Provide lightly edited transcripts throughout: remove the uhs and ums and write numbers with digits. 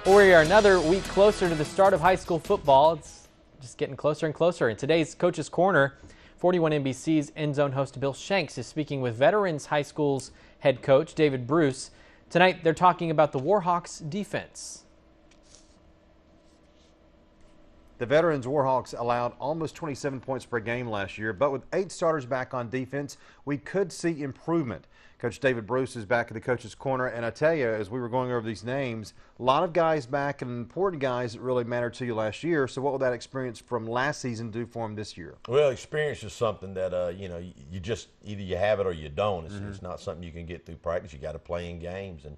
We are another week closer to the start of high school football. It's just getting closer and closer. In today's Coach's Corner, 41 NBC's End Zone host Bill Shanks is speaking with Veterans High School's head coach David Bruce. Tonight they're talking about the Warhawks defense. The Veterans Warhawks allowed almost 27 points per game last year, but with 8 starters back on defense, we could see improvement. Coach David Bruce is back at the Coach's Corner, and I tell you, as we were going over these names, a lot of guys back and important guys that really mattered to you last year. So what will that experience from last season do for him this year? Well, experience is something that, you just either you have it or you don't. It's not something you can get through practice. You got to play in games. And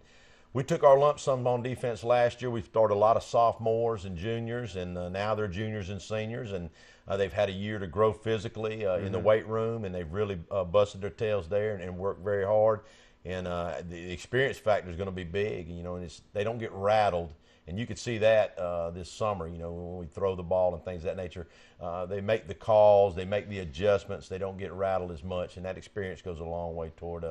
we took our lump sum on defense last year. We started a lot of sophomores and juniors, and now they're juniors and seniors, and they've had a year to grow physically in the weight room, and they've really busted their tails there and worked very hard. And the experience factor is going to be big, and they don't get rattled. And you could see that this summer, when we throw the ball and things of that nature. They make the calls, they make the adjustments, they don't get rattled as much, and that experience goes a long way toward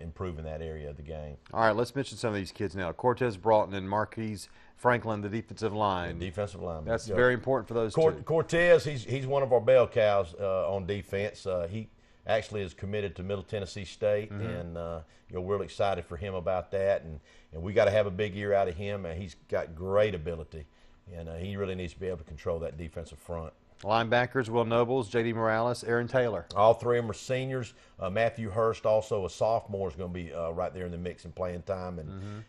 improving that area of the game. All right, let's mention some of these kids now. Cortez Broughton and Marquise Franklin, the defensive line. The defensive line. That's very important for those two. Cortez, he's one of our bell cows on defense. He actually is committed to Middle Tennessee State, and we're really excited for him about that. And we got to have a big year out of him. And he's got great ability, and he really needs to be able to control that defensive front. Linebackers: Will Nobles, J.D. Morales, Aaron Taylor. All three of them are seniors. Matthew Hurst, also a sophomore, is going to be right there in the mix and playing time.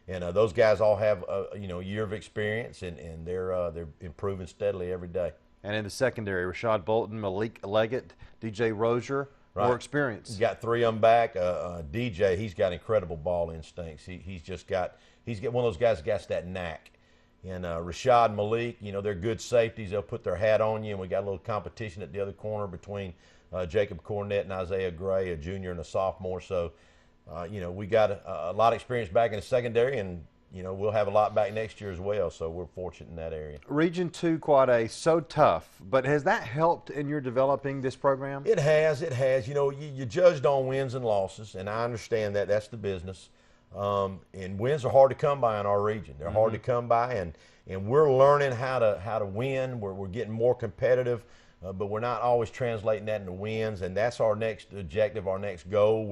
And those guys all have a year of experience, and they're improving steadily every day. And in the secondary, Rashad Bolton, Malik Leggett, DJ Rozier. Right. More experience. He's got 3 of them back. DJ, he's got incredible ball instincts. He's got one of those guys that got that knack. And Rashad and Malik, they're good safeties. They'll put their hat on you. And we got a little competition at the other corner between Jacob Cornett and Isaiah Gray, a junior and a sophomore. So, we got a lot of experience back in the secondary, and we'll have a lot back next year as well, so we're fortunate in that area. Region 2 Quad A, so tough, but has that helped in your developing this program? It has. You judged on wins and losses, and I understand that. That's the business. And wins are hard to come by in our region. They're hard to come by, and we're learning how to win. We're getting more competitive, but we're not always translating that into wins, and that's our next objective, our next goal.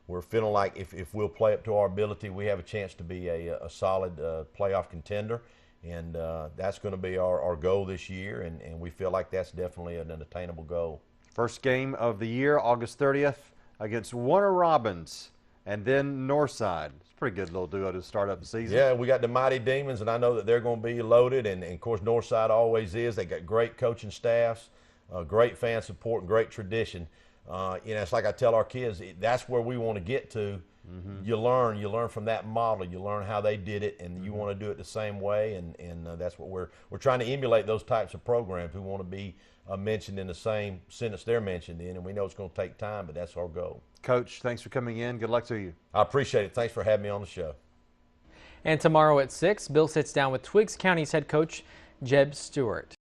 We're feeling like if we'll play up to our ability, we have a chance to be a solid playoff contender, and that's going to be our goal this year, and we feel like that's definitely an attainable goal. First game of the year, August 30th, against Warner Robins, and then Northside. It's a pretty good little duo to start up the season. Yeah, we got the Mighty Demons, and I know that they're going to be loaded, and of course Northside always is. They got great coaching staffs, great fan support, and great tradition. It's like I tell our kids, that's where we want to get to. You learn from that model. You learn how they did it, and you want to do it the same way. And that's what we're trying to emulate, those types of programs. We want to be mentioned in the same sentence they're mentioned in, and we know it's going to take time, but that's our goal. Coach, thanks for coming in. Good luck to you. I appreciate it. Thanks for having me on the show. And tomorrow at 6, Bill sits down with Twiggs County's head coach Jeb Stewart.